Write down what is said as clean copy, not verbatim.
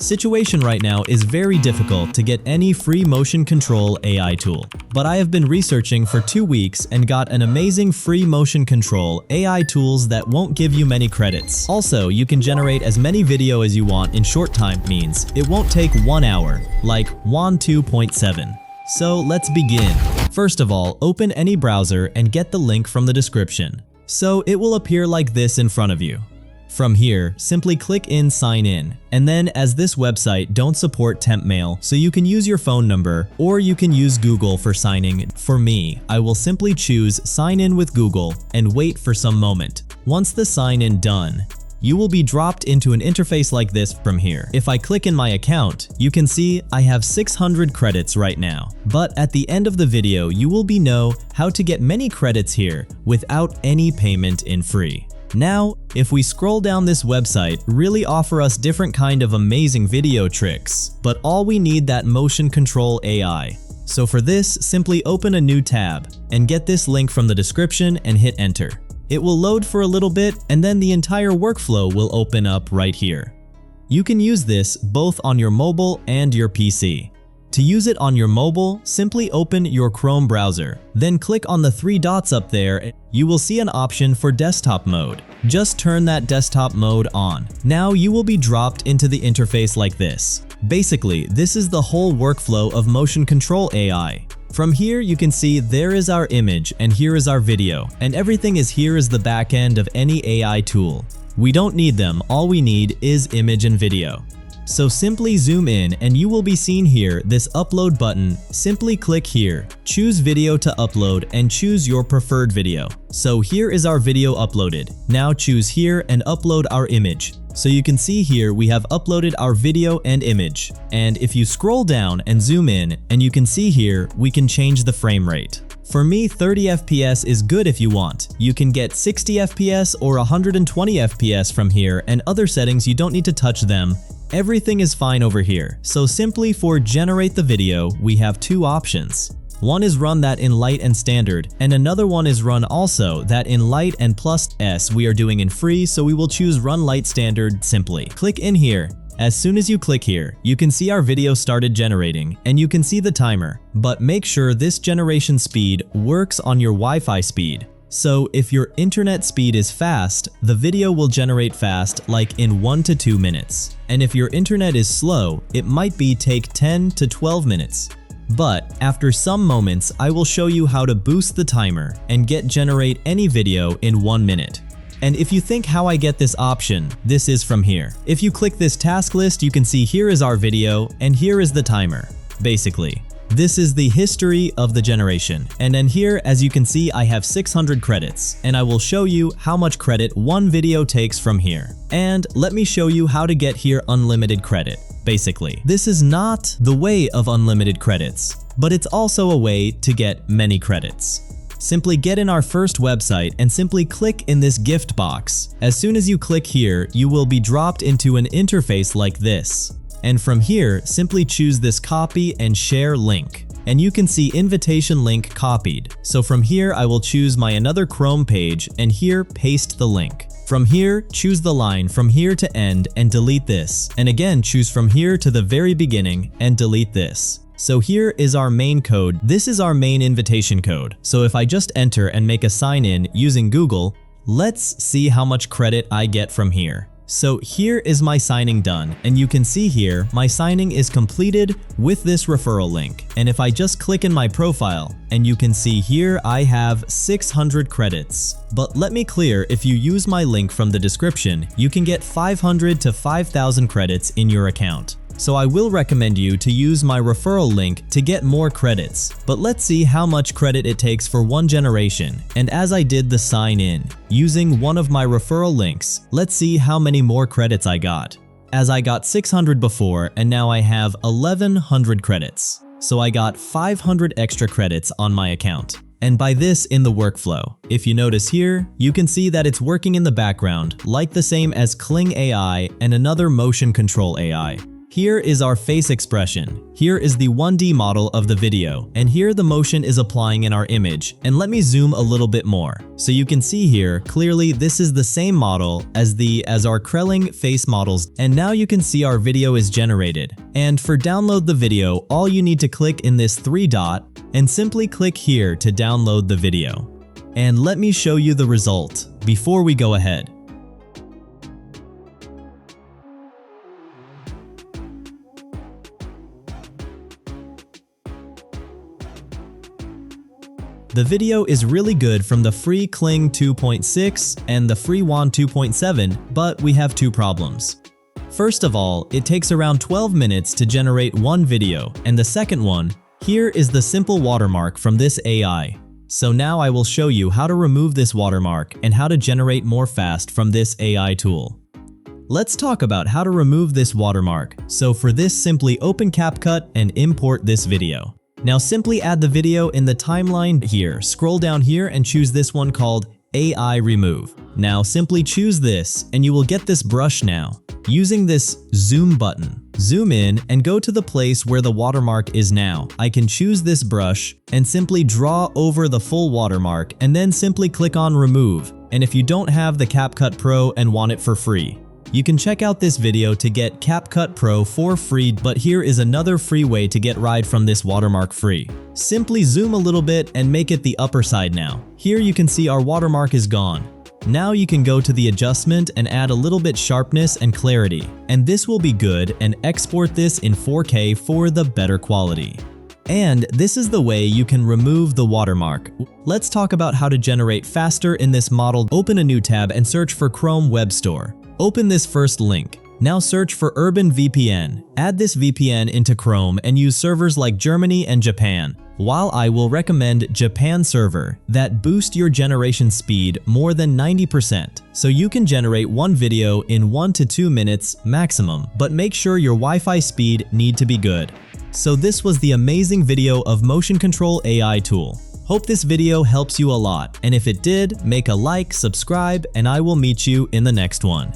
Situation right now is very difficult to get any free motion control AI tool, but I have been researching for 2 weeks and got an amazing free motion control AI tools that won't give you many credits. Also, you can generate as many video as you want in short time, means it won't take 1 hour, like Wan 2.7. So let's begin. First of all, open any browser and get the link from the description. So it will appear like this in front of you. From here, simply click in Sign In, and then as this website don't support temp mail, so you can use your phone number or you can use Google for signing. For me, I will simply choose Sign In with Google and wait for some moment. Once the sign in done, you will be dropped into an interface like this from here. If I click in my account, you can see I have 600 credits right now. But at the end of the video, you will know how to get many credits here without any payment in free. Now, if we scroll down, this website really offer us different kind of amazing video tricks, but all we need that motion control AI. So for this, simply open a new tab and get this link from the description and hit enter. It will load for a little bit and then the entire workflow will open up right here. You can use this both on your mobile and your PC. To use it on your mobile, simply open your Chrome browser, then click on the 3 dots up there. You will see an option for desktop mode. Just turn that desktop mode on. Now you will be dropped into the interface like this. Basically, this is the whole workflow of motion control AI. From here, you can see there is our image and here is our video, and everything is here is the back end of any AI tool. We don't need them, all we need is image and video. So simply zoom in and you will be seen here this upload button. Simply click here, choose video to upload and choose your preferred video. So here is our video uploaded. Now choose here and upload our image. So you can see here we have uploaded our video and image. And if you scroll down and zoom in, and you can see here we can change the frame rate. For me, 30 FPS is good if you want. You can get 60 FPS or 120 FPS from here, and other settings you don't need to touch them. Everything is fine over here. So simply for generate the video, we have 2 options. One is run that in light and standard, and another one is run also that in light and plus S. We are doing in free, so we will choose run light standard simply. Click in here. As soon as you click here, you can see our video started generating and you can see the timer, but make sure this generation speed works on your Wi-Fi speed. So if your internet speed is fast, the video will generate fast like in 1 to 2 minutes. And if your internet is slow, it might take 10 to 12 minutes. But after some moments, I will show you how to boost the timer and generate any video in 1 minute. And if you think how I get this option, this is from here. If you click this task list, you can see here is our video and here is the timer. Basically, this is the history of the generation. And then here, as you can see, I have 600 credits, and I will show you how much credit one video takes from here. And let me show you how to get here unlimited credit. Basically, this is not the way of unlimited credits, but it's also a way to get many credits. Simply get in our first website and simply click in this gift box. As soon as you click here, you will be dropped into an interface like this. And from here, simply choose this copy and share link. And you can see invitation link copied. So from here, I will choose my another Chrome page and here paste the link. From here, choose the line from here to end and delete this. And again, choose from here to the very beginning and delete this. So here is our main code. This is our main invitation code. So if I just enter and make a sign in using Google, let's see how much credit I get from here. So here is my signing done, and you can see here my signing is completed with this referral link. And if I just click in my profile, and you can see here I have 600 credits. But let me clear, if you use my link from the description, you can get 500 to 5,000 credits in your account. So I will recommend you to use my referral link to get more credits. But let's see how much credit it takes for one generation. And as I did the sign in, using one of my referral links, let's see how many more credits I got. As I got 600 before, and now I have 1100 credits. So I got 500 extra credits on my account. And by this in the workflow, if you notice here, you can see that it's working in the background, like the same as Kling AI and another motion control AI. Here is our face expression. Here is the 1D model of the video, and here the motion is applying in our image. And let me zoom a little bit more. So you can see here, clearly this is the same model as our Krelling face models, and now you can see our video is generated. And for download the video, all you need to click in this 3 dot and simply click here to download the video. And let me show you the result before we go ahead. The video is really good from the free Kling 2.6 and the free Wan 2.7, but we have two problems. First of all, it takes around 12 minutes to generate one video, and the second one, here is the simple watermark from this AI. So now I will show you how to remove this watermark and how to generate more fast from this AI tool. Let's talk about how to remove this watermark. So for this, simply open CapCut and import this video. Now simply add the video in the timeline here. Scroll down here and choose this one called AI Remove. Now simply choose this and you will get this brush now. Using this zoom button, zoom in and go to the place where the watermark is now. I can choose this brush and simply draw over the full watermark and then simply click on remove. And if you don't have the CapCut Pro and want it for free, you can check out this video to get CapCut Pro for free, but here is another free way to get rid from this watermark free. Simply zoom a little bit and make it the upper side now. Here you can see our watermark is gone. Now you can go to the adjustment and add a little bit sharpness and clarity, and this will be good, and export this in 4K for the better quality. And this is the way you can remove the watermark. Let's talk about how to generate faster in this model. Open a new tab and search for Chrome Web Store. Open this first link. Now search for Urban VPN. Add this VPN into Chrome and use servers like Germany and Japan. While I will recommend Japan server that boost your generation speed more than 90%. So you can generate one video in 1 to 2 minutes maximum, but make sure your Wi-Fi speed need to be good. So this was the amazing video of Motion Control AI tool. Hope this video helps you a lot, and if it did, make a like, subscribe, and I will meet you in the next one.